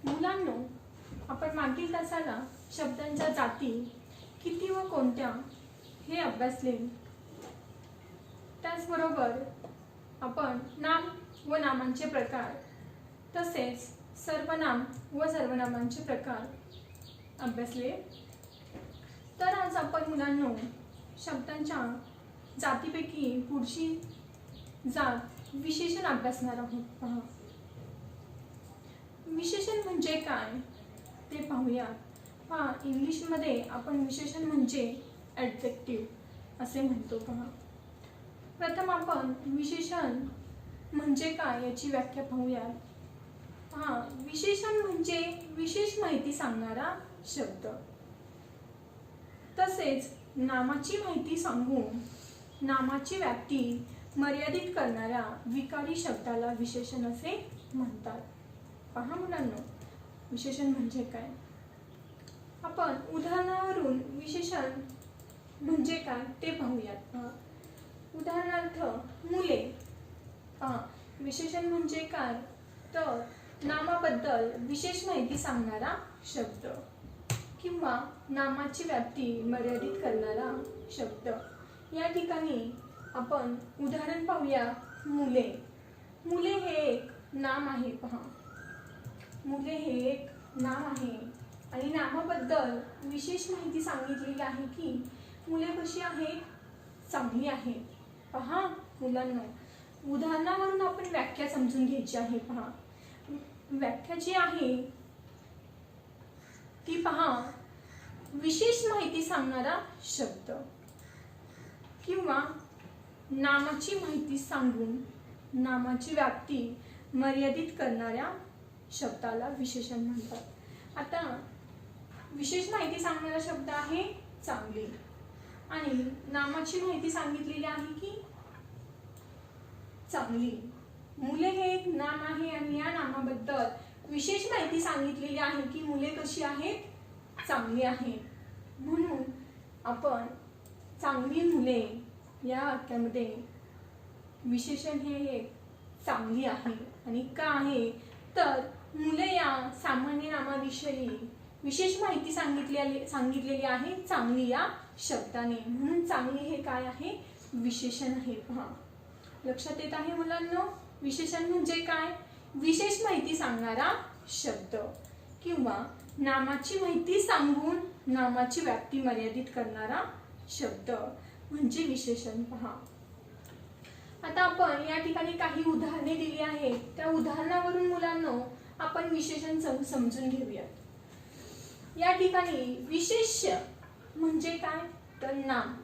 मुलांनो, आपण मागील तासाला शब्दांच्या जाती किती व कोणत्या हे अभ्यासले. त्याचबरोबर आपण नाम व नामांचे प्रकार तसेच सर्वनाम व सर्वनामांचे प्रकार अभ्यासले. तर आज आपण मुलांनो शब्दांच्या जातीपैकी पुढची जात विशेषण अभ्यासणार आहोत. पहा, विशेषण म्हणजे काय ते पाहूया. पहा, इंग्लिशमध्ये आपण विशेषण म्हणजे ॲडजेक्टिव्ह असे म्हणतो. पहा, प्रथम आपण विशेषण म्हणजे काय याची व्याख्या पाहूया. पहा, विशेषण म्हणजे विशेष माहिती सांगणारा शब्द. तसेच नामाची माहिती सांगून नामाची व्याप्ती मर्यादित करणाऱ्या विकारी शब्दाला विशेषण असे म्हणतात. पहा मुलांनो, विशेषण म्हणजे काय आपण उदाहरणावरून विशेषण म्हणजे काय ते पाहूयात. पहा, उदाहरणार्थ मुले. पहा, विशेषण म्हणजे काय तर नामाबद्दल विशेष माहिती सांगणारा शब्द किंवा नामाची व्याप्ती मर्यादित करणारा शब्द. या ठिकाणी आपण उदाहरण पाहूया. मुले. मुले हे एक नाम आहे. पहा, मुले हे एक नाम आहे आणि नामाबद्दल विशेष माहिती सांगितलेली आहे की मुले कशी आहेत, चांगली आहेत. पहा मुलांनो, उदाहरणावरून आपण व्याख्या समजून घ्यायची आहे. पहा, व्याख्या जी आहे ती पहा, विशेष माहिती सांगणारा शब्द किंवा नामाची माहिती सांगून नामाची व्याप्ती मर्यादित करणाऱ्या शब्दाला विशेषण म्हणतात. आता विशेष माहिती सांगणारा शब्द आहे चांगली आणि नामाची माहिती सांगितलेली आहे की चांगली. मुले हे एक नाम आहे आणि या नामाबद्दल विशेष माहिती सांगितलेली आहे की मुले कशी आहेत, चांगली आहेत. म्हणून आपण चांगली मुले या वाक्यामध्ये विशेषण हे एक चांगली आहे. आणि का आहे तर मुले या सामान्य नामाविषयी विशेष माहिती सांगितलेली आहे चांगली या शब्दाने. म्हणून चांगली हे काय आहे, विशेषण आहे. पहा, लक्षात येत आहे मुलांनो, विशेषण म्हणजे काय, विशेष माहिती सांगणारा शब्द किंवा नामाची माहिती सांगून नामाची व्याप्ती मर्यादित करणारा शब्द म्हणजे विशेषण. पहा, आता आपण या ठिकाणी काही उदाहरणे दिली आहेत. त्या उदाहरणावरून मुलांनो आपण विशेषण समजून घेऊयात. या ठिकाणी विशेष्य म्हणजे काय तर नाम.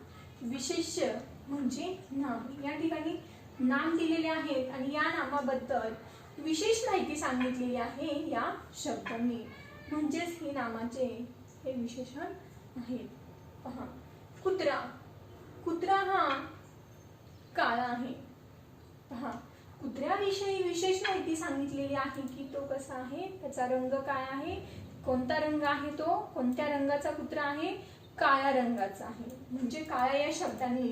विशेष्य म्हणजे नाम. या ठिकाणी नाम दिलेले आहेत आणि या नामाबद्दल विशेष माहिती सांगितलेली आहे या शब्दांनी, म्हणजेच हे नामाचे हे विशेषण आहेत. पहा, कुत्रा. कुत्रा हा काळा आहे. पहा, कुत्र्याविषयी विशेष माहिती सांगितलेली आहे की तो कसा आहे, त्याचा रंग काय आहे, कोणता रंग आहे, तो कोणत्या रंगाचा कुत्रा आहे, काळ्या रंगाचा आहे. म्हणजे काळ्या या शब्दाने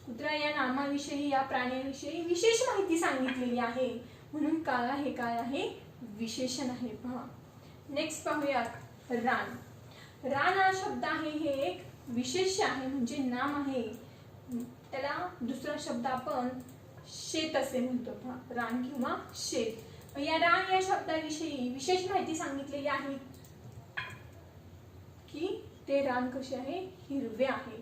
कुत्रा या नामाविषयी या प्राण्याविषयी विशेष माहिती सांगितलेली आहे. म्हणून काळा हे काय आहे, विशेषण आहे. पहा, नेक्स्ट पाहूयात रान. रान हा शब्द आहे हे एक विशेष्य आहे म्हणजे नाम आहे. त्याला दुसरा शब्द आपण शेत असे म्हणतो. पहा, रान किंवा शेत. या रान या शब्दाविषयी विशेष माहिती सांगितलेली आहे की ते रान कसे आहे, हिरवे आहे.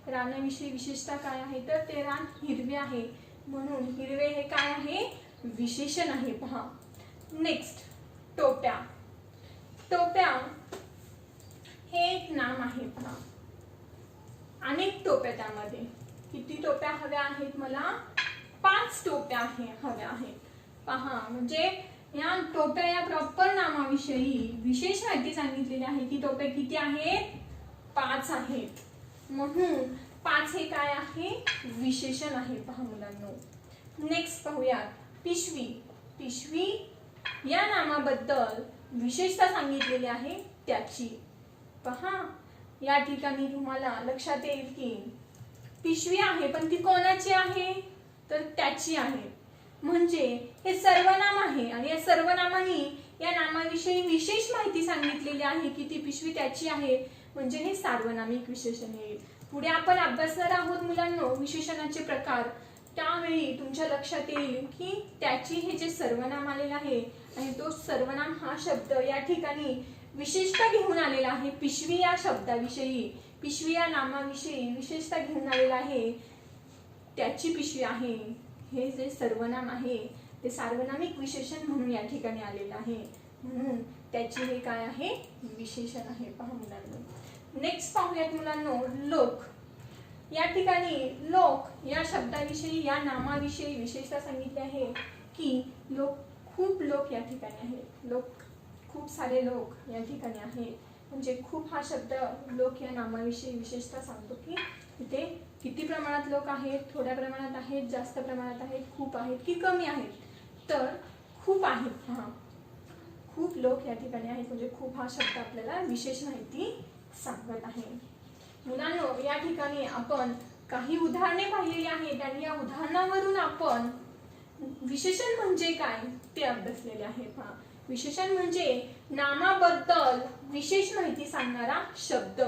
रानाविषयी विशेषता काय आहे तर ते रान हिरवे आहे. म्हणून हिरवे हे काय आहे, विशेषण आहे. पहा, नेक्स्ट टोप्या. टोप्या हे एक नाम आहे. पहा, अनेक टोप्या त्यामध्ये. किती टोप्या हव्या आहेत मला, 5 टोप्या हव्या आहेत. पहा, म्हणजे या टोप्या या प्रॉपर नामाविषयी विशेष माहिती सांगितलेली आहे की टोप्या किती आहेत, 5 आहेत. म्हणून 5 हे काय आहे, विशेषण आहे. पहा मुलांनो, नेक्स्ट पाहूया पिशवी. पिशवी या नामाबद्दल विशेषता सांगितलेली आहे त्याची. पहा, या ठिकाणी तुम्हाला लक्षात येईल की पिशवी आहे पण ती कोणाची आहे तर त्याची आहे. म्हणजे हे सर्वनाम आहे आणि या सर्वनामाने या नामाविषयी नामाविषयी विशेष माहिती सांगितलेली आहे की ती पिशवी त्याची आहे, म्हणजे हे सार्वनामिक विशेषण येईल. पुढे आपण अभ्यासणार आहोत मुलांनो विशेषणाचे प्रकार. त्यावेळी तुमच्या लक्षात येईल की त्याची हे जे सर्वनाम आलेलं आहे आणि तो सर्वनाम हा शब्द या ठिकाणी विशेषता घेऊन आलेला आहे. पिशवी या शब्दाविषयी, पिशवी या नामाविषयी विशेषता घेऊन आलेला आहे. त्याची पिशवी आहे हे जे सर्वनाम आहे ते सार्वनामिक विशेषण म्हणून या ठिकाणी आलेलं आहे, म्हणून त्याची हे काय आहे, विशेषण आहे. पहा मुलांनो, नेक्स्ट पाहूयात मुलांनो लोक. या ठिकाणी लोक या शब्दाविषयी, या नामाविषयी विशेषता सांगितली आहे की खूप लोक या ठिकाणी आहेत. खूप सारे लोक या ठिकाणी आहेत, म्हणजे खूप हा शब्द लोक या नामाविषयी विशेषता सांगतो की तिथे किती प्रमाणात लोक आहेत, थोड्या प्रमाणात आहेत, जास्त प्रमाणात आहेत, खूप आहेत की कमी आहेत. तर खूप आहेत. खूप लोक या ठिकाणी आहेत, म्हणजे खूप हा शब्द आपल्याला विशेष माहिती सांगत आहे. मुलांनो, या ठिकाणी आपण काही उदाहरणे पाहिलेली आहेत आणि या उदाहरणावरून आपण विशेषण म्हणजे काय ते अभ्यासलेले आहे. विशेषण म्हणजे नामाबद्दल विशेष माहिती सांगणारा शब्द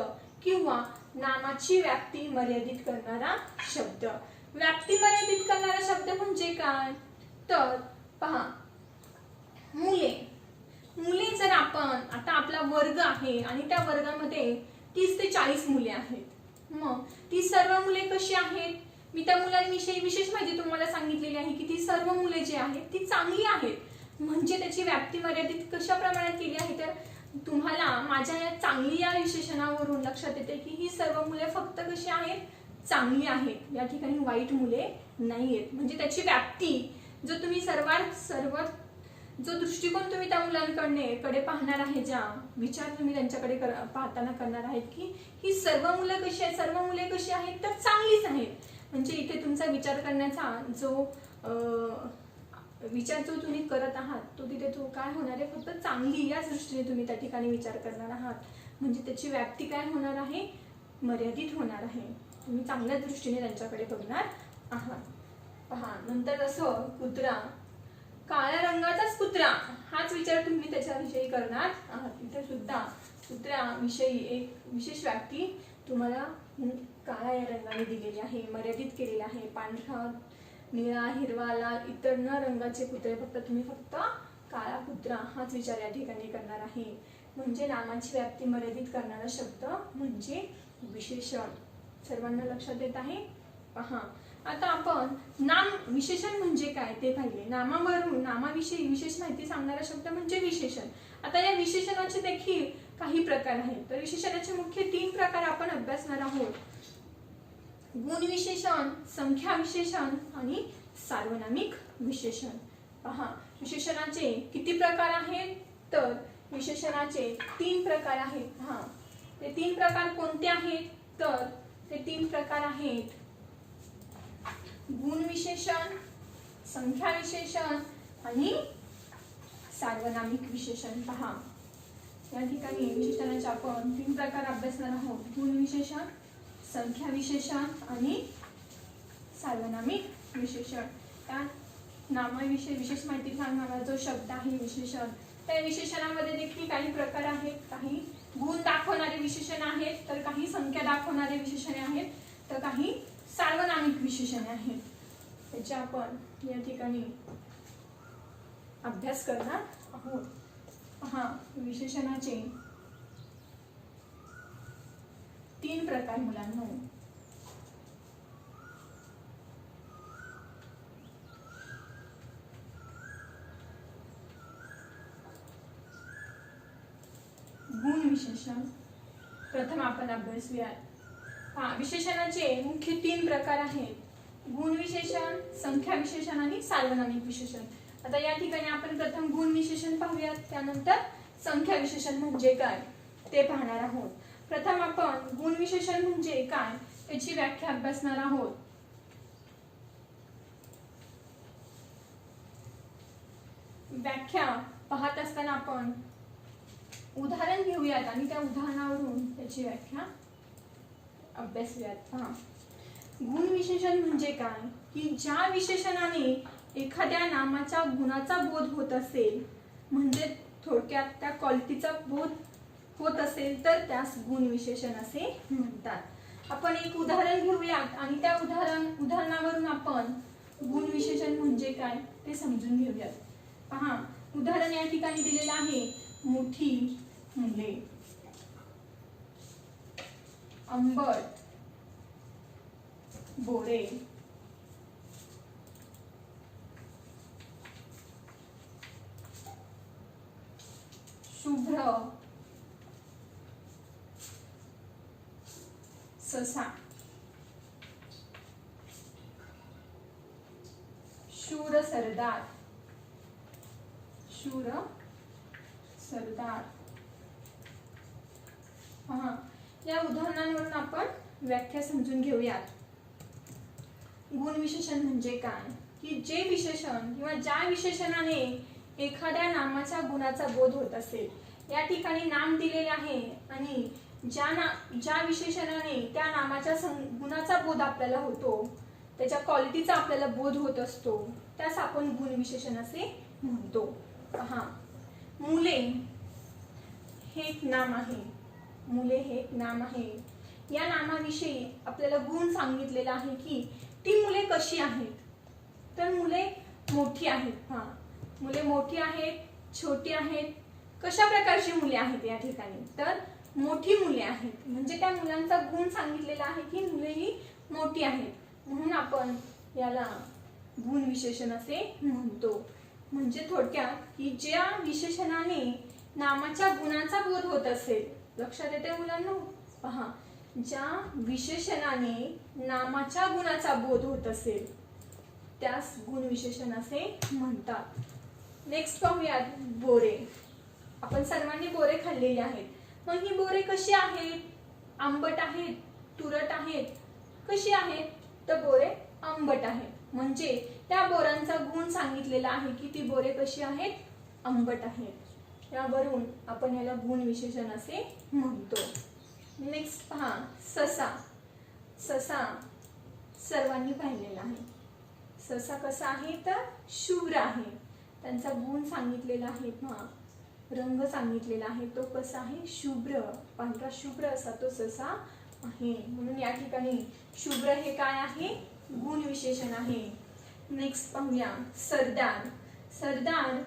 किंवा नामाची व्याप्ती मर्यादित करणारा शब्द. व्याप्ती मर्यादित करणारा शब्द म्हणजे काय, तर पहा मुले. मुले जर आपण आता आपला वर्ग आहे आणि त्या वर्गामध्ये 30 ते 40 मुले आहेत, मग ती सर्व मुले कशी आहेत, मी त्या मुलांविषयी विशेष माहिती तुम्हाला सांगितलेली आहे की ती सर्व मुले जी आहेत ती चांगली आहेत. म्हणजे त्याची व्याप्ती मर्यादित कशा प्रमाणात केली आहे, तर तुम्हाला माझ्या या चांगली या विशेषणावरून लक्षात येते की ही सर्व मुले फक्त कशी आहेत, चांगली आहेत. या ठिकाणी वाईट मुले नाही आहेत. म्हणजे त्याची व्याप्ती जो तुम्ही सर्व जो दृष्टिकोन तुम्ही त्या मुलांकडे पाहणार आहे, ज्या विचार तुम्ही त्यांच्याकडे पाहताना करणार आहेत की ही सर्व मुलं कशी आहेत, सर्व मुले कशी आहेत, तर चांगलीच आहेत. म्हणजे इथे तुमचा विचार करण्याचा विचार जो तुम्ही करत आहात तो तिथे काय होणार आहे, फक्त चांगली याच दृष्टीने तुम्ही त्या ठिकाणी विचार करणार आहात. म्हणजे त्याची व्याप्ती काय होणार आहे, मर्यादित होणार आहे. तुम्ही चांगल्या दृष्टीने त्यांच्याकडे बघणार आहात. पहा नंतर असं कुत्रा, काळ्या रंगाचाच कुत्रा हाच विचार तुम्ही त्याच्याविषयी करणार आहात. इथे सुद्धा कुत्र्याविषयी एक विशेष व्याप्ती तुम्हाला काळ्या या रंगाने दिलेली आहे, मर्यादित केलेली आहे. पांढरा, निळा, हिरवा, लाल इतर न रंगाचे कुत्रे फक्त काळा कुत्रा हाच विचार या ठिकाणी करणार आहे. म्हणजे नामाची व्याप्ती मर्यादित करणारा शब्द म्हणजे विशेषण. सर्वांना लक्षात येत आहे. पहा आता आपण नाम विशेषण म्हणजे काय ते पाहिले. नामावरून नामाविषयी विशेष माहिती सांगणारा शब्द म्हणजे विशेषण. आता या विशेषणाचे देखील काही प्रकार आहेत. तर विशेषणाचे मुख्य 3 प्रकार आपण अभ्यासणार आहोत. गुण विशेषण, संख्या विशेषण आणि सार्वनामिक विशेषण. पहा विशेषणाचे किती प्रकार आहेत, तर विशेषणाचे 3 प्रकार आहेत. ते 3 प्रकार कोणते आहेत, तर ते 3 प्रकार आहेत गुण विशेषण, संख्या विशेषण आणि सार्वनामिक विशेषण. पहा या ठिकाणी विशेषणाचे आपण 3 प्रकार अभ्यासणार आहोत. गुण विशेषण, संख्या विशेषण आणि सार्वनामिक विशेषण. त्या नामाविषयी विशेष माहिती सांगणारा जो शब्द आहे विशेषण, त्या विशेषणामध्ये देखील काही प्रकार आहेत. काही गुण दाखवणारे विशेषण आहेत, तर काही संख्या दाखवणारे विशेषणे आहेत, तर काही सार्वनामिक विशेषणे आहेत. त्याचे आपण या ठिकाणी अभ्यास करणार आहोत. पहा विशेषणाचे 3 प्रकार मुलांनो. गुण विशेषण प्रथम आपण अभ्यासूयात. विशेषणाचे मुख्य 3 प्रकार आहेत. गुण विशेषण, संख्या विशेषण आणि सार्वनामिक विशेषण. आता या ठिकाणी आपण प्रथम गुण विशेषण पाहूयात, त्यानंतर संख्या विशेषण म्हणजे काय ते पाहणार आहोत. प्रथम आपण गुण विशेषण म्हणजे काय याची व्याख्या अभ्यासणार आहोत. व्याख्या पाहत असताना आपण उदाहरण घेऊयात आणि त्या उदाहरणावरून त्याची व्याख्या अभ्यासूयात. गुण विशेषण म्हणजे काय की ज्या विशेषणाने एखाद्या नामाच्या गुणाचा बोध होत असेल, म्हणजे थोडक्यात त्या क्वालिटीचा बोध होत असेल तर त्यास गुण विशेषण असे म्हणतात. आपण एक उदाहरण घेऊयात आणि त्या उदाहरणावरून आपण गुण विशेषण म्हणजे काय ते समजून घेऊयात. पहा, उदाहरण या ठिकाणी दिलेलं आहे. मोठी मुले, आंबट बोरे, शुभ्र ससा, शूर सरदार, शूर सरदार. हा, या उदाहरणांवरून आपण व्याख्या समजून घेऊयात. गुण विशेषण म्हणजे काय, की जे विशेषण किंवा ज्या विशेषणाने एखाद्या नामाच्या गुणाचा बोध होत असेल. या ठिकाणी नाम दिलेले आहे आणि ज्या विशेषणाने त्या नामाच्या गुणाचा बोध आपल्याला होतो, त्याच्या क्वालिटीचा आपल्याला बोध होत असतो, त्यास आपण गुण विशेषण असे म्हणतो. पहा, मुले हे एक नाम आहे. मुले हे एक नाम आहे. या नामाविषयी आपल्याला गुण सांगितलेला आहे की ती मुले कशी आहेत. तर मुले मोठी आहेत. हा, मुले मोठी आहेत, छोटी आहेत. कशा प्रकारची मुले आहेत या ठिकाणी, तर मोठी मुले आहेत. म्हणजे त्या मुलांचा गुण सांगितलेला आहे की मुले ही मोठी आहेत, म्हणून आपण याला गुण विशेषण असे म्हणतो. म्हणजे थोडक्यात की ज्या विशेषणाने नामाच्या गुणाचा बोध होत असेल. लक्षात येते मुलांनो? पहा, ज्या विशेषणाने नामाच्या गुणाचा बोध होत असेल त्यास गुण विशेषण असे म्हणतात. नेक्स्ट पाहूयात बोरे. आपण सर्वांनी बोरे खाल्लेली आहेत. मग ही बोरे कशी आहेत? आंबट आहेत, तुरट आहेत. कशी आहेत? तर बोरे आंबट आहेत. म्हणजे त्या बोरांचा गुण सांगितलेला आहे की ती बोरे कशी आहेत? आंबट आहेत. यावरून आपण याला गुण विशेषण असे म्हणतो. नेक्स्ट पहा, ससा. ससा सर्वांनी पाहिलेला आहे. ससा कसा आहे? तर शुभ्र आहे. त्यांचा गुण सांगितलेला आहे. पहा, रंग सांगितलेला आहे. तो कसा आहे? शुभ्र, पांढरा शुभ्र असा तो ससा आहे. म्हणून या ठिकाणी शुभ्र हे काय आहे? गुण विशेषण आहे. नेक्स्ट पाहूया सरदार. सरदार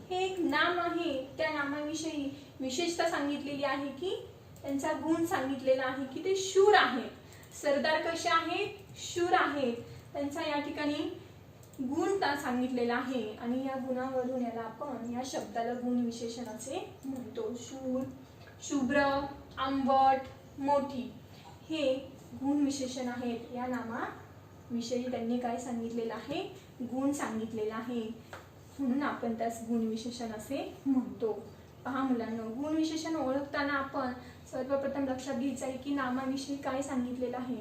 हे एक नाम आहे. त्या नामाविषयी विशेषता सांगितलेली आहे की त्यांचा गुण सांगितलेला आहे की ते शूर आहेत. सरदार कसे आहेत? शूर आहेत. त्यांचा या ठिकाणी गुण सांगितलेला आहे आणि या गुणावरून याला आपण या शब्दाला गुण विशेषण असे म्हणतो. शूर, शुभ्र, आंबट, मोठी हे गुण विशेषण आहेत. या नामाविषयी त्यांनी काय सांगितलेलं आहे? गुण सांगितलेला आहे, म्हणून आपण त्यास गुण विशेषण असे म्हणतो. पहा मुलांनो, गुण विशेषण ओळखताना आपण सर्वप्रथम लक्षात घ्यायचं आहे की नामाविषयी काय सांगितलेलं आहे.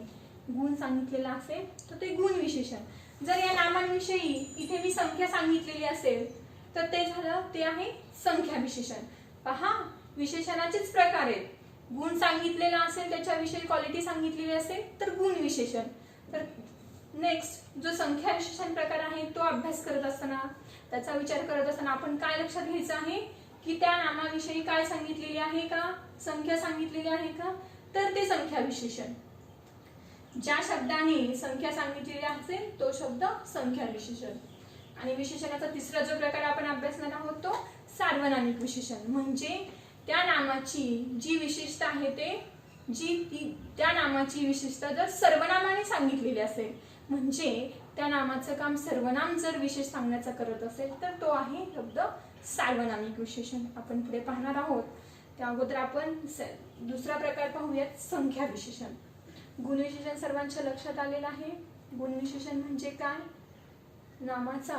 गुण सांगितलेला असेल तर ते गुण विशेषण. जर या नामांविषयी इथे मी संख्या सांगितलेली असेल तर ते झालं, ते आहे संख्या विशेषण. पहा, विशेषणाचेच प्रकार आहेत. गुण सांगितलेला असेल, त्याच्याविषयी क्वालिटी सांगितलेली असेल तर गुण विशेषण. तर नेक्स्ट जो संख्या विशेषण प्रकार आहे तो अभ्यास करत असताना, त्याचा विचार करत असताना आपण काय लक्षात घ्यायचं आहे की त्या नामाविषयी काय सांगितलेली आहे का? संख्या सांगितलेली आहे का? तर ते संख्या विशेषण. ज्या शब्दाने संख्या सांगितलेली असेल तो शब्द संख्या विशेषण. आणि विशेषणाचा तिसरा जो प्रकार आपण अभ्यासणार आहोत तो सार्वनामिक विशेषण. म्हणजे त्या नामाची जी विशेषता आहे त्या नामाची विशेषता जर सर्वनामाने सांगितलेली असेल, म्हणजे त्या नामाचं काम सर्वनाम जर विशेष सांगण्याचा करत असेल तर तो आहे शब्द सार्वनामिक विशेषण. आपण पुढे पाहणार आहोत. त्या अगोदर आपण दुसरा प्रकार पाहूयात, संख्या विशेषण. गुण विशेषण सर्वांच्या लक्षात आलेलं आहे. गुण विशेषण म्हणजे काय? नामाचा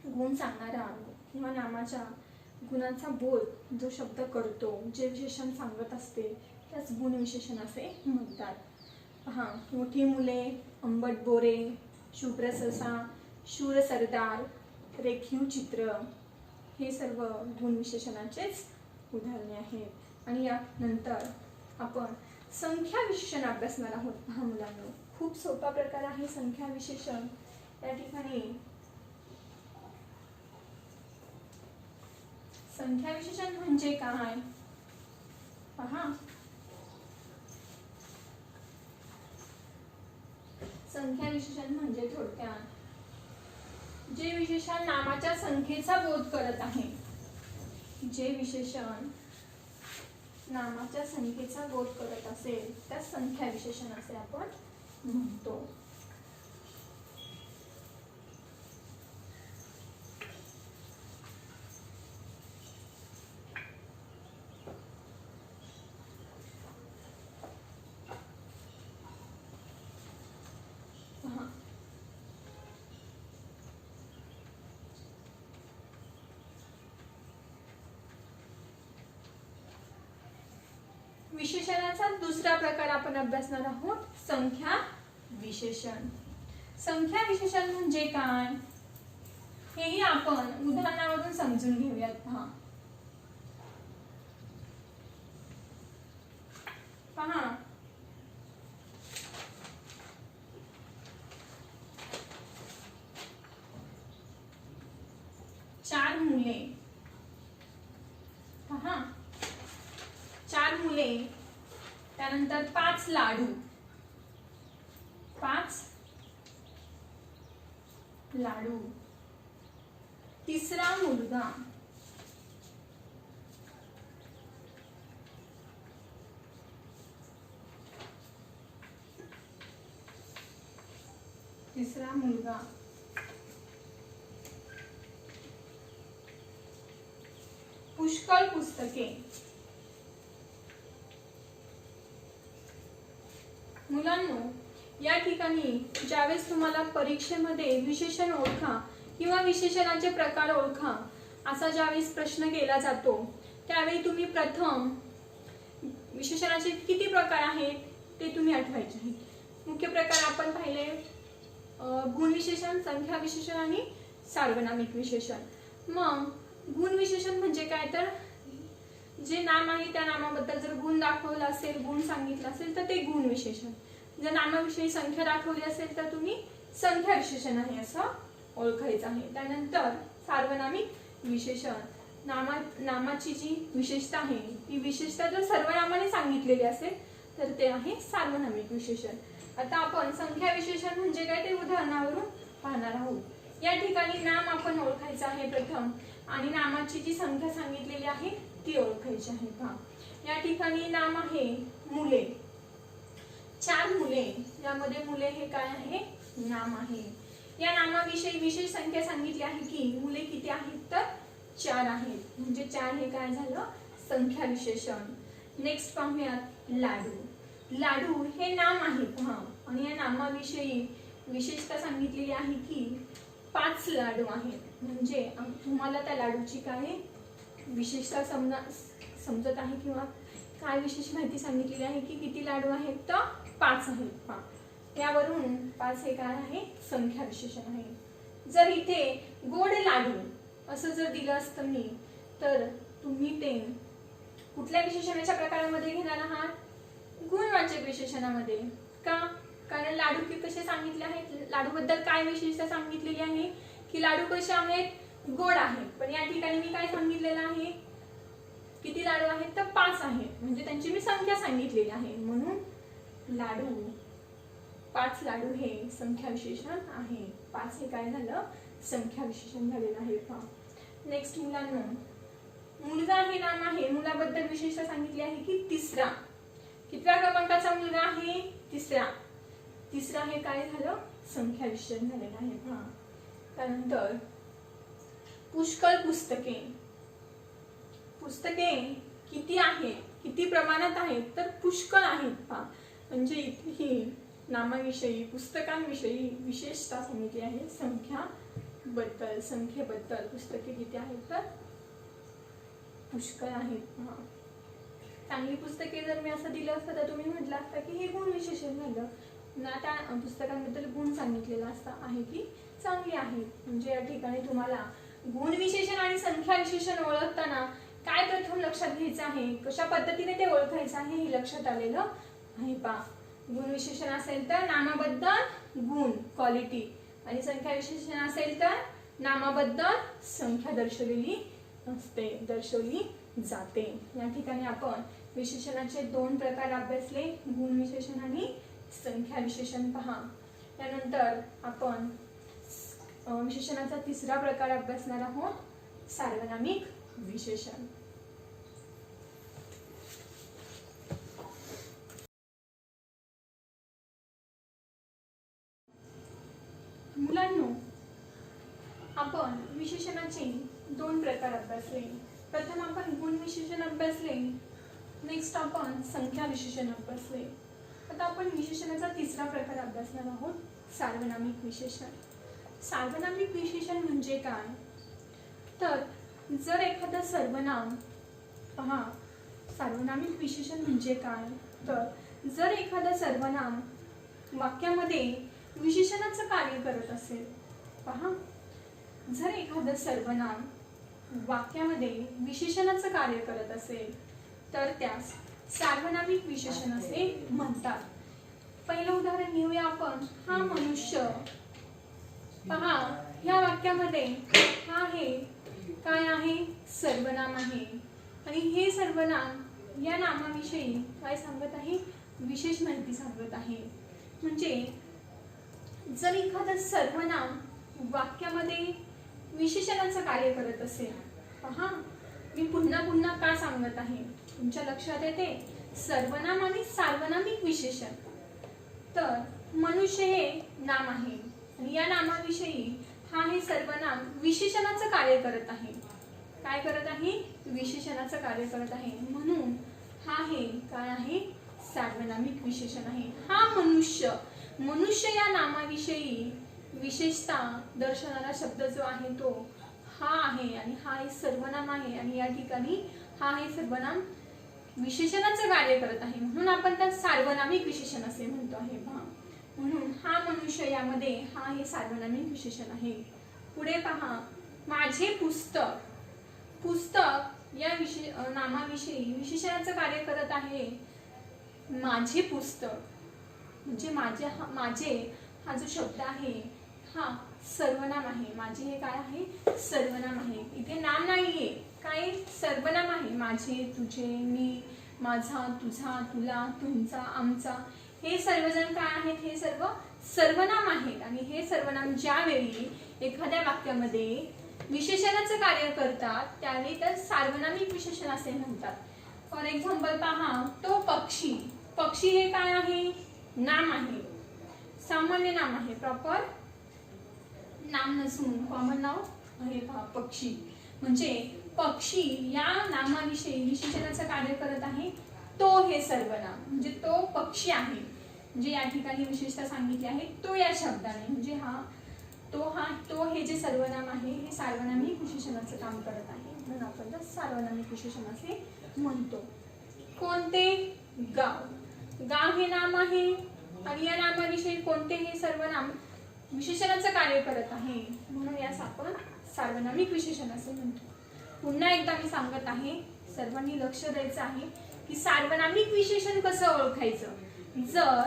गुण सांगणारा किंवा नामाच्या गुणाचा बोध जो शब्द करतो, जे विशेषण सांगत असते त्यास गुण विशेषण असे म्हणतात. पहा, मोठी मुले, आंबट बोरे, शुभ्र ससा, शूर सरदार, रेखीव चित्र हे सर्व गुण विशेषणाचेच उदाहरणे आहेत. आणि यानंतर आपण संख्या विशेषण अभ्यासणार आहोत. पहा मुलांनो, खूप सोपा प्रकार आहे संख्या विशेषण. या ठिकाणी संख्या विशेषण म्हणजे काय पहा, संख्या विशेषण म्हणजे थोडक्यात जे विशेषण नामाच्या संख्येचा बोध करत आहे, जे विशेषण नामाच्या संख्येचा बोध करत असेल त्या संख्या विशेषण असे आपण म्हणतो. विशेषणाचा दुसरा प्रकार आपण अभ्यासणार आहोत, संख्या विशेषण. संख्या विशेषण म्हणजे काय हेही आपण उदाहरणावरून समजून घेऊयात. पहा, 4 मुले. पहा, 4 मुले, त्यानंतर 5 लाडू. 5 लाडू. तिसरा मुलगा. तिसरा मुलगा. पुष्कळ पुस्तके. मुलांनो, या ठिकाणी ज्यावेळेस तुम्हाला परीक्षेमध्ये विशेषण ओळखा किंवा विशेषणाचे प्रकार ओळखा असा ज्यावेळेस प्रश्न केला जातो त्यावेळी तुम्ही प्रथम विशेषणाचे किती प्रकार आहेत ते तुम्ही आठवायचे आहेत. मुख्य प्रकार आपण पाहिले गुण विशेषण, संख्या विशेषण आणि सार्वनामिक विशेषण. मग गुण विशेषण म्हणजे काय तर जे नाम आहे त्या नामाबद्दल जर गुण दाखवला असेल, गुण सांगितला असेल तर ते गुण विशेषण. जर नामाविषयी संख्या दाखवली असेल तर तुम्ही संख्या विशेषण आहे असं ओळखायचं आहे. त्यानंतर सार्वनामिक विशेषण, नामाची जी विशेषता आहे ती विशेषता जर सर्वनामाने सांगितलेली असेल तर ते आहे सार्वनामिक विशेषण. आता आपण संख्या विशेषण म्हणजे काय ते उदाहरणावरून पाहणार आहोत. या ठिकाणी नाम आपण ओळखायचं आहे प्रथम आणि नामाची जी संख्या सांगितलेली आहे ती ओळखायची आहे. पहा, या ठिकाणी नाम आहे मुले. 4 मुले. यामध्ये मुले हे काय आहे, नाम आहे. या नामाविषयी विशेष संख्या सांगितली आहे की मुले किती आहेत तर 4 आहेत. म्हणजे 4 हे काय झालं, संख्या विशेषण. नेक्स्ट पाहूयात लाडू. लाडू हे नाम आहे. पहा, आणि या नामाविषयी विशेषता सांगितलेली आहे की 5 लाडू आहेत. म्हणजे तुम्हाला त्या लाडूची काय विशेषता समजत आहे किंवा काय विशेष माहिती सांगितलेली आहे की किती लाडू आहेत तर 5 आहेत. पहा, यावरून 5 हे काय आहे, संख्या विशेषण आहे. जर इथे गोड लाडू असं जर दिलं असतं मी तर तुम्ही ते कुठल्या विशेषणाच्या प्रकारामध्ये घेणार आहात, गुणवाचक विशेषणामध्ये. का, कारण लाडू कसे सांगितले आहेत, लाडू बद्दल काय विशेषता सांगितलेली आहे की लाडू कसे आहेत, गोड आहेत. पण या ठिकाणी मी काय सांगितलेलं आहे, किती लाडू आहेत तर 5 आहेत. म्हणजे त्यांची मी संख्या सांगितलेली आहे म्हणून लाडू 5 लाडू हे संख्या विशेषण आहे. 5 हे काय झालं, संख्या विशेषण झालेलं आहे. पहा, नेक्स्ट मुलांना मुलगा हे नाम आहे. मुलाबद्दल विशेषता सांगितली आहे की तिसरा. कितव्या क्रमांकाचा मुलगा आहे, तिसरा. तिसरा हे काय झालं, संख्या विशेषण झालेलं आहे. पहा, त्यानंतर पुष्कळ पुस्तके. पुस्तके किती आहेत, किती प्रमाणात आहेत तर पुष्कळ आहेत. पहा, म्हणजे इथे नामाविषयी पुस्तकांविषयी विशेषता सांगितली आहे संख्याबद्दल. संख्येबद्दल पुस्तके किती आहेत तर पुष्कळ आहेत. पहा, चांगली पुस्तके जर मी असं दिलं असतं तर तुम्ही म्हटलं असतं की हे गुण विशेषण झालं ना, त्या पुस्तकांबद्दल गुण सांगितलेला असता आहे की चांगली आहेत. म्हणजे या ठिकाणी तुम्हाला गुण विशेषण आणि संख्या विशेषण ओळखताना काय प्रथम लक्षात घ्यायचं आहे, कशा पद्धतीने ते ओळखायचं आहे हे लक्षात आलेलं आहे. पहा, गुण विशेषण असेल तर नामाबद्दल गुण, क्वालिटी, आणि संख्या विशेषण असेल तर नामाबद्दल संख्या दर्शवलेली असते, दर्शवली जाते. या ठिकाणी आपण विशेषणाचे 2 प्रकार अभ्यासले, गुण विशेषण आणि संख्या विशेषण. पहा, त्यानंतर आपण विशेषणाचा 3रा प्रकार अभ्यासणार आहोत, सार्वनामिक विशेषण. मुलांनो, आपण विशेषणाचे 2 प्रकार अभ्यासले. प्रथम आपण गुण विशेषण अभ्यासले, नेक्स्ट आपण संख्या विशेषण अभ्यासले. आता आपण विशेषणाचा 3रा प्रकार अभ्यासणार आहोत, सार्वनामिक विशेषण. सार्वनामिक विशेषण म्हणजे काय? तर जर एखादं सर्वनाम, पहा, सार्वनामिक विशेषण म्हणजे काय? तर जर एखादं सर्वनाम वाक्यामध्ये विशेषणाचं कार्य करत असेल, पहा, जर एखादं सर्वनाम वाक्यामध्ये विशेषणाचं कार्य करत असेल तर त्यास सार्वनामिक विशेषण असे म्हणतात. पहिलं उदाहरण घेऊया आपण. हा मनुष्य, पहा, या वाक्यामध्ये हा हे काय आहे? सर्वनाम आहे. आणि हे सर्वनाम या नामाविषयी काय सांगत आहे? विशेष माहिती सांगत आहे. म्हणजे जर एखादं सर्वनाम वाक्यामध्ये विशेषणाचं कार्य करत असेल, पहा, मी पुन्हा पुन्हा का सांगत आहे, तुमच्या लक्षात येते? सर्वनाम आणि सार्वनामिक विशेषण. तर मनुष्य हे नाम आहे आणि या नामाविषयी हा हे सर्वनाम विशेषणाचं कार्य करत आहे. काय करत आहे? विशेषणाचं कार्य करत आहे. म्हणून हा हे काय आहे? सार्वनामिक विशेषण आहे. हा मनुष्य, मनुष्य या नामाविषयी विशेषता दर्शवणारा शब्द जो आहे तो हा आहे आणि हा एक सर्वनाम आहे आणि या ठिकाणी हा हे सर्वनाम विशेषणाचं कार्य करत आहे. म्हणून आपण त्यात सार्वनामिक विशेषण असे म्हणतो आहे. पहा, म्हणून हा मनुष्य यामध्ये हा हे सार्वनामिक विशेषण आहे. पुढे पहा, माझे पुस्तक. पुस्तक या नामाविषयी विशेषणाचं कार्य करत आहे. माझे पुस्तक म्हणजे माझे हा जो शब्द आहे हा सर्वनाम आहे. माझे हे काय आहे? सर्वनाम आहे. इथे नाम नाहीये, काय? सर्वनाम आहे. माझे, तुझे, मी, माझा, तुझा, तुला, तुमचा, आमचा, हे सर्वजण काय आहेत? हे सर्व सर्वनाम आहेत. आणि हे सर्वनाम ज्यावेळी एखाद्या वाक्यामध्ये विशेषणाचं कार्य करतात त्यावेळी तर सार्वनामिक विशेषण असे म्हणतात. फॉर एक्झाम्पल पहा, तो पक्षी. पक्षी हे काय आहे? नाम आहे, सामान्य नाम आहे, प्रॉपर नाम नसून कॉमन नाव आहे. पहा, पक्षी म्हणजे पक्षी या नामाविषयी विशेषणाचं कार्य करत आहे. तो हे सर्वनाम म्हणजे तो पक्षी आहे. म्हणजे या ठिकाणी विशेषता सांगितली आहे तो या शब्दाने. म्हणजे तो हे जे सर्वनाम आहे हे सार्वनामिक विशेषणाचं काम करत आहे. म्हणून आपण त्याला सार्वनामिक विशेषण असे म्हणतो. कोणते? गाव. गाव हे नाम आहे आणि या नामाविषयी कोणते हे सर्वनाम विशेषणाचं कार्य करत आहे. म्हणून यास आपण सार्वनामिक विशेषण असे म्हणतो. पुन्हा एकदा मी सांगत आहे, सर्वांनी लक्ष द्यायचं आहे की सार्वनामिक विशेषण कसं ओळखायचं. जर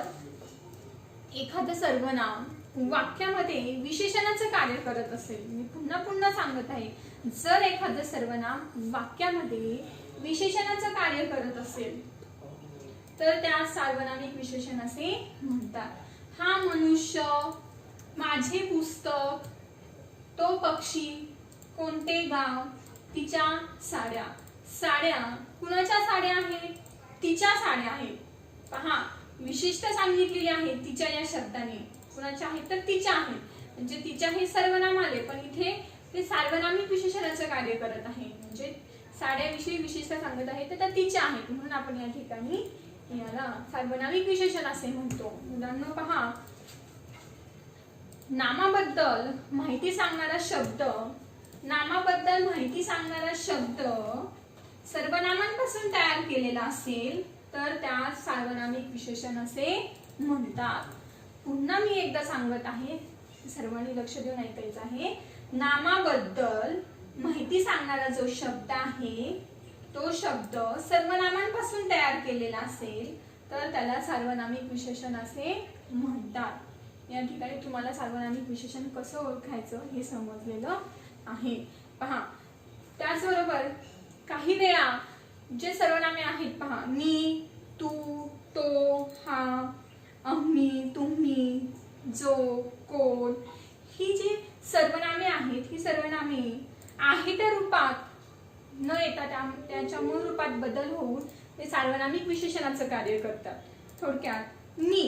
एखादं सर्वनाम वाक्यामध्ये विशेषणाचं कार्य करत असेल, मी पुन्हा पुन्हा सांगत आहे, जर एखादं सर्वनाम वाक्यामध्ये विशेषणाचं कार्य करत असेल तर त्या सार्वनामिक विशेषण असे म्हणतात. हा मनुष्य, माझे पुस्तक, तो पक्षी, कोणते गाव, तिच्या साड्या. साड्या कुणाच्या साड्या आहेत? तिच्या साड्या आहेत. पहा, विशिष्ट सांगितलेली आहे तिच्या या शब्दाने. कुणाच्या आहेत? तर तिच्या आहेत. म्हणजे तिच्या हे सर्वनाम आले पण इथे ते सार्वनामिक विशेषणाचं कार्य करत आहे. म्हणजे साड्याविषयी विशेषता सांगत आहे तर त्या तिच्या आहेत. म्हणून आपण या ठिकाणी याला सार्वनामिक विशेषण असे म्हणतो. मुलांनो पहा, नामाबद्दल माहिती सांगणारा शब्द, नामाबद्दल माहिती सांगणारा शब्द सर्वनामांपासून तयार केलेला असेल तर त्यास सार्वनामिक विशेषण असे म्हणतात. पुन्हा मी एकदा सांगत आहे, सर्वांनी लक्ष देऊन ऐकायचं आहे. नामाबद्दल माहिती सांगणारा जो शब्द आहे तो शब्द सर्वनामांपासून तयार केलेला असेल तर त्याला सार्वनामिक विशेषण असे म्हणतात. या ठिकाणी तुम्हाला सार्वनामिक विशेषण कसं ओळखायचं हे समजलेलं आहे. पहा, त्याचबरोबर काही वेळा जे सर्वनामे आहेत पहा, मी, तू, तो, हा, आम्ही, तुम्ही, जो, कोण, ही जी सर्वनामे आहेत ही सर्वनामे आहे त्या रूपात न येता त्याच्या मूळ रूपात बदल होऊन ते सार्वनामिक विशेषणाचं कार्य करतात. थोडक्यात मी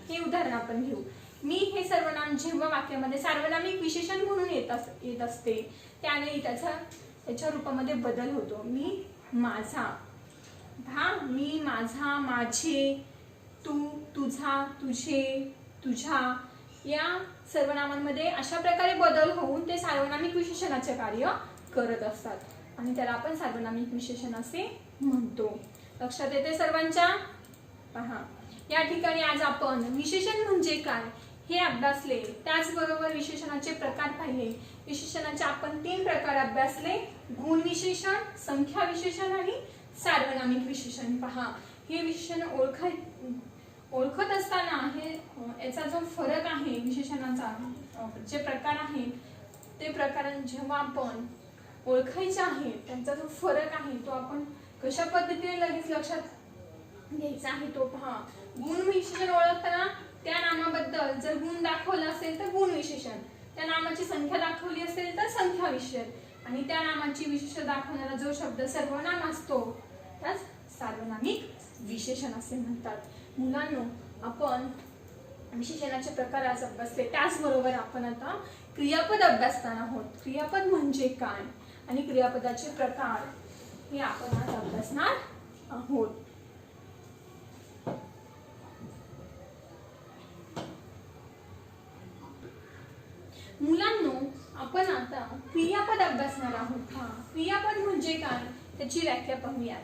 हे उदाहरण आपण घेऊ. मी हे सर्वनाम जेव्हा वाक्यामध्ये सार्वनामिक विशेषण म्हणून येत असते त्याने त्याच्या रूपामध्ये बदल होतो. मी, माझा, मी, माझा, माझे, तू, तुझा, तुझे, तुझ्या या सर्वनामांमध्ये अशा प्रकारे बदल होऊन ते सार्वनामिक विशेषणाचे कार्य करत असतात आणि त्याला आपण सार्वनामिक विशेषण असे म्हणतो. लक्षात येते सर्वांच्या? पहा, या ठिकाणी आज आपण विशेषण म्हणजे काय हे अभ्यासले. त्याचबरोबर विशेषणाचे प्रकार पाहिले. विशेषणाचे आपण 3 प्रकार अभ्यासले: गुण विशेषण, संख्या विशेषण आणि सार्वनामिक विशेषण. पहा, हे विशेषण ओळखत असताना याचा जो फरक आहे विशेषणाचा जे प्रकार आहेत ते प्रकार जेव्हा आपण ओळखायचे आहेत त्यांचा जो फरक आहे तो आपण कशा पद्धतीने लगेच लक्षात घ्यायचा आहे तो पहा. गुण विशेषण ओळखताना त्या नामाबद्दल जर गुण दाखवला असेल तर गुण विशेषण, त्या नामाची संख्या दाखवली असेल तर संख्या विशेषण आणि त्या नामाची विशेष दाखवणारा जो शब्द सर्वनाम असतो त्यास सार्वनामिक विशेषण असे म्हणतात. मुलांनो, आपण विशेषणाचे प्रकार आज अभ्यासले. त्याचबरोबर आपण आता क्रियापद अभ्यासणार आहोत. क्रियापद म्हणजे काय आणि क्रियापदाचे प्रकार हे आपण आज अभ्यासणार आहोत. मुलांनो, आपण आता क्रियापद अभ्यासणार आहोत. क्रियापद म्हणजे काय त्याची व्याख्या पाहूया.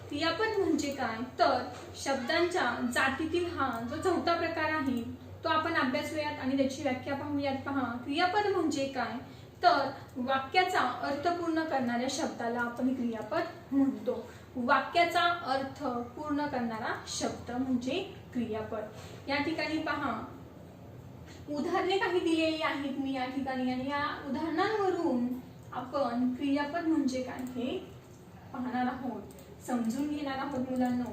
क्रियापद म्हणजे काय तर शब्दांच्या जातीतील हा जो 4था प्रकार आहे तो आपण अभ्यासूयात आणि त्याची व्याख्या पाहूयात. पहा, क्रियापद म्हणजे काय तर वाक्याचा अर्थ पूर्ण करणाऱ्या शब्दाला आपण क्रियापद म्हणतो. वाक्याचा अर्थ पूर्ण करणारा शब्द म्हणजे क्रियापद. या ठिकाणी पहा, उदाहरणे काही दिलेली आहेत मी या ठिकाणी आणि या उदाहरणांवरून आपण क्रियापद म्हणजे काय हे पाहणार आहोत, समजून घेणार आहोत. मुलांनो,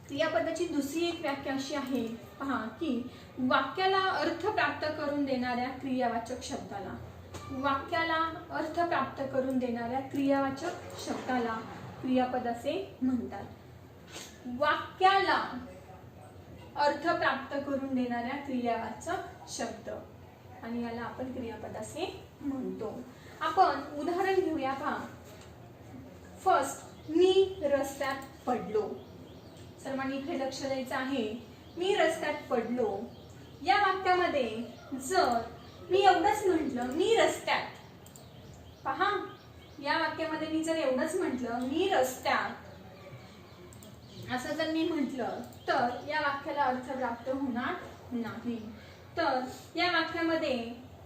क्रियापदाची दुसरी एक व्याख्या अशी आहे पहा की वाक्याला अर्थ प्राप्त करून देणाऱ्या क्रियावाचक शब्दाला, वाक्याला अर्थ प्राप्त करून देणाऱ्या क्रियावाचक शब्दाला क्रियापद असे म्हणतात. वाक्याला अर्थ प्राप्त करून देणाऱ्या क्रियावाचक शब्द आणि याला आपण क्रियापद असे म्हणतो. आपण उदाहरण घेऊया. पहा, फर्स्ट, मी रस्त्यात पडलो. सर्वांनी इथे लक्ष द्यायचं आहे. मी रस्त्यात पडलो या वाक्यामध्ये जर मी एवढंच म्हटलं मी रस्त्यात, पहा या वाक्यामध्ये मी जर एवढंच म्हटलं मी रस्त्यात असं जर मी म्हटलं तर या वाक्याला अर्थ प्राप्त होणार नाही. तर या वाक्यामध्ये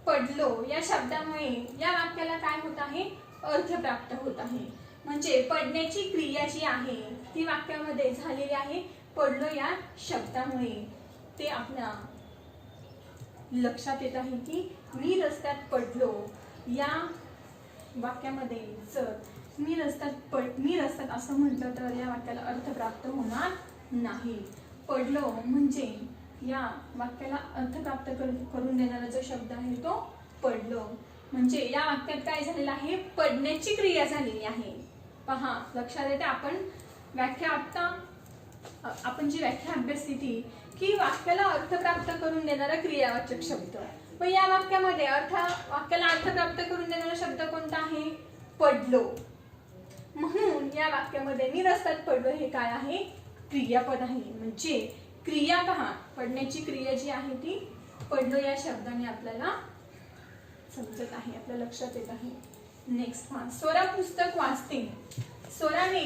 पडलो या शब्दामुळे या वाक्याला काय होत आहे, अर्थ प्राप्त होत आहे. म्हणजे पडण्याची क्रिया जी आहे ती वाक्यामध्ये झालेली आहे पडलो या शब्दामुळे. ते आपल्या लक्षात येत आहे की मी रस्त्यात पडलो या वाक्यामध्ये जर मी रस्त्यात असं म्हटलं तर या वाक्याला अर्थ प्राप्त होणार नाही. पडलो म्हणजे या वाक्याला अर्थ प्राप्त करून देणारा जो शब्द आहे तो पडलो. म्हणजे या वाक्यात काय झालेलं आहे, पडण्याची क्रिया झालेली आहे. पहा, लक्षात येते. आपण जी व्याख्या अभ्यासली ती की वाक्याला अर्थ प्राप्त करून देणारा क्रियावाचक शब्द. पण या वाक्यामध्ये वाक्याला अर्थ प्राप्त करून देणारा शब्द कोणता आहे, पडलो. म्हणून या वाक्यामध्ये मी रस्त्यात पडलो हे काय आहे, क्रियापद आहे. म्हणजे क्रिया पहा, पडण्याची क्रिया जी आहे ती पडलो या शब्दाने आपल्याला समजत आहे, आपल्या लक्षात येत आहे. नेक्स्ट पहा, स्वरा पुस्तक वाचते. स्वराने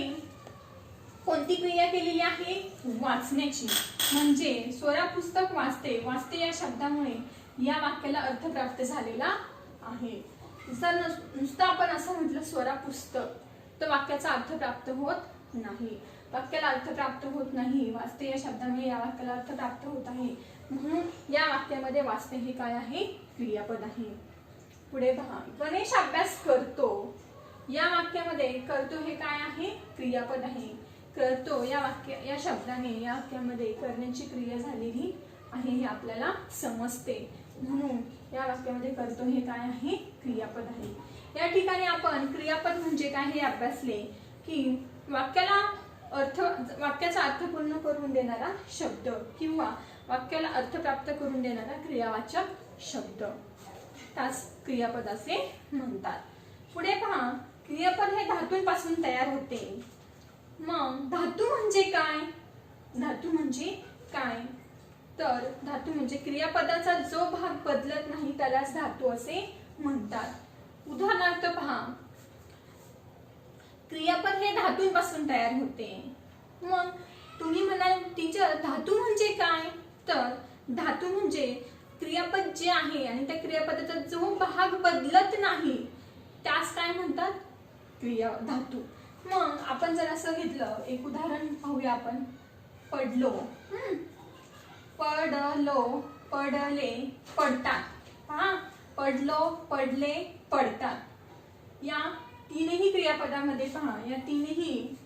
कोणती क्रिया केलेली आहे, वाचण्याची. म्हणजे स्वरा पुस्तक वाचते. वाचते या शब्दामुळे या वाक्याला अर्थ प्राप्त झालेला आहे. जर नुसतं आपण असं म्हटलं स्वरा पुस्तक तर वाक्याचा अर्थ प्राप्त होत नाही. वाक्याला अर्थ प्राप्त होत नाही. वाचते या शब्दामुळे या वाक्याला अर्थ प्राप्त होत आहे. म्हणून या वाक्यामध्ये वाचते हे काय आहे, क्रियापद आहे. पुढे पहा, गणेश अभ्यास करतो या वाक्यामध्ये करतो हे काय आहे? क्रियापद आहे. करतो या शब्दाने या वाक्यामध्ये करण्याची क्रिया झालेली आहे हे आपल्याला समजते. म्हणून या वाक्यामध्ये करतो हे काय आहे? क्रियापद आहे. या ठिकाणी आपण क्रियापद म्हणजे काय हे अभ्यासले की वाक्याचा अर्थ पूर्ण करून देणारा शब्द किंवा वाक्याला अर्थ प्राप्त करून देणारा क्रियावाचक शब्द त्यास क्रियापद असे म्हणतात. पुढे पहा, क्रियापद हे धातूंपासून तयार होते. मग धातू म्हणजे काय? धातू म्हणजे काय? तर धातू म्हणजे क्रियापदाचा जो भाग बदलत नाही त्यालाच धातू असे म्हणतात. उदाहरणार्थ पहा, क्रियापद हे धातूंपासून तयार होते. मग तुम्ही म्हणाल टीचर धातू म्हणजे काय? तर धातू म्हणजे क्रियापद जे आहे आणि त्या क्रियापदाचा जो भाग बदलत नाही त्यास काय म्हणतात? धातू. मग आपण जर असं घेतलं, एक उदाहरण पाहूया आपण. पडलो, पडलो, पडले, पडतात. पहा, पडलो, पडले, पडतात. या तीनही क्रियापदामध्ये पहा, या तीनही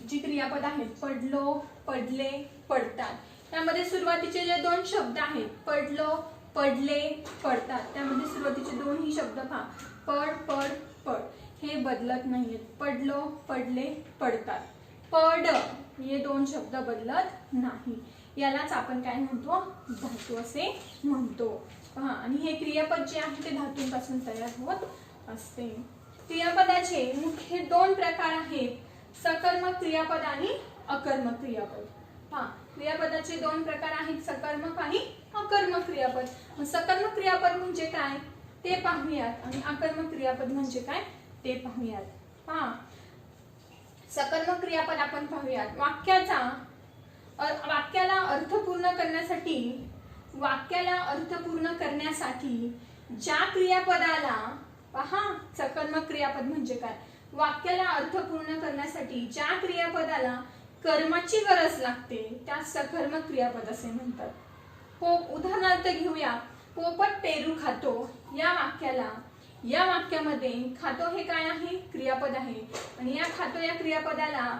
जी क्रियापद आहेत पडलो, पडले, पडतात, त्यामध्ये सुरुवातीचे जे दोन शब्द आहेत पडलो, पडले, पडतात, त्यामध्ये सुरुवातीचे दोन्ही शब्द पहा, पड, पड, पड, हे बदलत नाहीत. पडलो, पडले, पडतात. पड हे दोन शब्द बदलत नाही. यालाच आपण काय म्हणतो? धातू असे म्हणतो. पहा, आणि हे क्रियापद जे आहे ते धातूंपासून तयार होत असते. क्रियापदाचे मुख्य दोन प्रकार आहेत, सकर्मक क्रियापद आणि अकर्मक क्रियापद. पहा, क्रियापदाचे दोन प्रकार आहेत, सकर्मक आणि अकर्मक क्रियापद. सकर्मक क्रियापद म्हणजे काय ते पाहूयात आणि अकर्मक क्रियापद म्हणजे काय ते पाहूयात. पहा, सकर्मक क्रियापद आपण पाहूयात. वाक्याला अर्थ पूर्ण करण्यासाठी ज्या क्रियापदाला, पहा, सकर्मक क्रियापद म्हणजे काय? वाक्याला अर्थ पूर्ण करण्यासाठी ज्या क्रियापदाला कर्माची गरज लागते त्या सकर्मक क्रियापद असे म्हणतात. उदाहरणार्थ घेऊया, पोपट पेरू खातो या वाक्यामध्ये खातो हे काय आहे? क्रियापद आहे. आणि या खातो या क्रियापदाला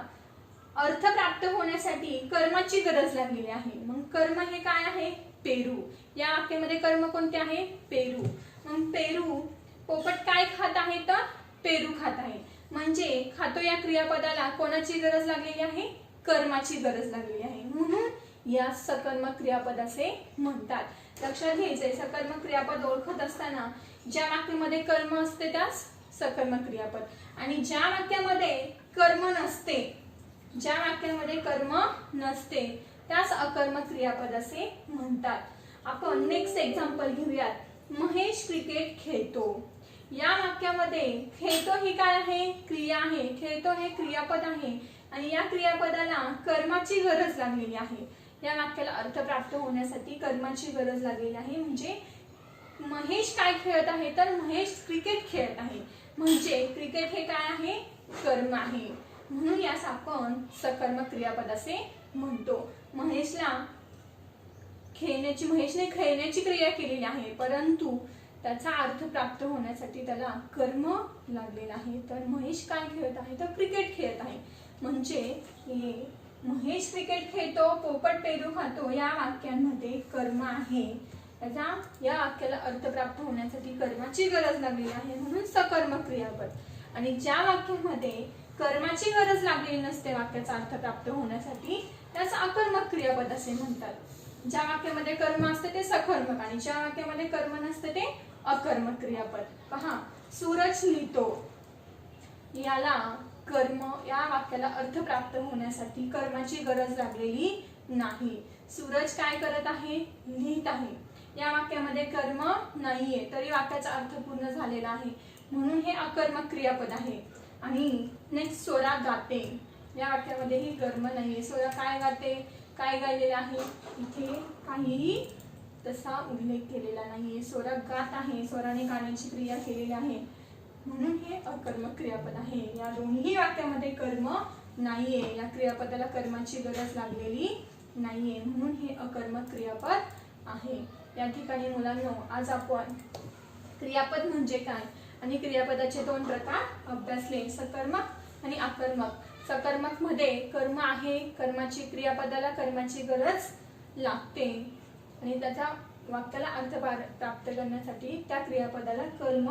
अर्थ प्राप्त होण्यासाठी कर्माची गरज लागलेली आहे. मग कर्म हे काय आहे? पेरू. या वाक्यामध्ये कर्म कोणते आहे? पेरू. मग पेरू, पोपट काय खात आहे? तर पेरू खात आहे. म्हणजे खातो या क्रियापदाला कोणाची गरज लागलेली आहे? कर्माची गरज लागलेली आहे. म्हणून या सकर्मक क्रियापद असे म्हणतात. लक्षात घ्यायचंय, सकर्मक क्रियापद ओळखत असताना ज्या वाक्यामध्ये कर्म असते त्यास सकर्मक क्रियापद आणि ज्या वाक्यामध्ये कर्म नसते त्यास अकर्मक क्रियापद असे म्हणतात. आपण नेक्स्ट एक्झाम्पल घेऊयात. महेश क्रिकेट खेळतो. या वाक्यामध्ये खेळतो ही काय आहे? क्रिया आहे. खेळतो हे क्रियापद आहे आणि या क्रियापदाला कर्माची गरज लागलेली आहे. या वाक्याला अर्थ प्राप्त होण्यासाठी कर्माची गरज लागलेली आहे. म्हणजे महेश काय खेळत आहे? तर महेश क्रिकेट खेळत आहे. म्हणजे क्रिकेट हे काय आहे? कर्म आहे. म्हणून यास आपण सकर्मक क्रियापद असे म्हणतो. महेशने खेळण्याची क्रिया केलेली आहे, परंतु त्याचा अर्थ प्राप्त होण्यासाठी त्याला कर्म लागलेला आहे. तर महेश काय खेळत आहे? तर क्रिकेट खेळत आहे. म्हणजे महेश क्रिकेट खेळतो, पोपट पेरू खातो या वाक्यांमध्ये कर्म आहे. या वाक्याला अर्थ प्राप्त होण्यासाठी कर्माची गरज लागलेली आहे, म्हणून सकर्मक क्रियापद. आणि ज्या वाक्यामध्ये कर्माची गरज लागलेली नसते वाक्याचा अर्थ प्राप्त होण्यासाठी त्यास अकर्मक क्रियापद असे म्हणतात. ज्या वाक्यामध्ये कर्म असते ते सकर्मक आणि ज्या वाक्यामध्ये कर्म नसते ते अकर्मक क्रियापद. पहा, सूरज लिहितो. या वाक्याला अर्थ प्राप्त होण्यासाठी कर्माची गरज लागलेली नाही. सूरज काय करत आहे? लिहित आहे. या वाक्यामध्ये कर्म नाहीये तरी वाक्याचा अर्थ पूर्ण झालेला आहे, म्हणून हे अकर्मक क्रियापद आहे. आणि नेक्स्ट, सोरा गाते. या वाक्यामध्येही कर्म नाहीये. सोरा काय गाते? काय गायलेलं आहे? इथे काहीही तसा उल्लेख केलेला नाहीये. सोरा गात आहे, सोराने गाण्याची क्रिया केलेली आहे, म्हणून हे अकर्मक क्रियापद आहे. या दोन्ही वाक्यामध्ये कर्म नाहीये. या क्रियापदाला कर्माची गरज लागलेली नाहीये, म्हणून हे अकर्मक क्रियापद आहे. या ठिकाणी मुलांनो, आज आपण क्रियापद म्हणजे काय आणि क्रियापदाचे दोन प्रकार अभ्यासले, सकर्मक आणि अकर्मक. सकर्मक मध्ये कर्म आहे, कर्माची क्रियापदाला कर्माची गरज लागते आणि त्याचा वाक्याला अर्थ प्राप्त करण्यासाठी त्या क्रियापदाला कर्म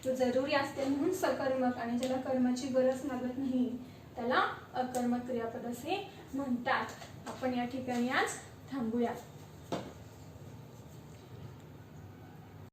जरुरी असते, म्हणून सकर्मक. आणि ज्याला कर्माची गरज लागत नाही त्याला अकर्मक क्रियापद असे म्हणतात. आपण या ठिकाणी आज थांबूया.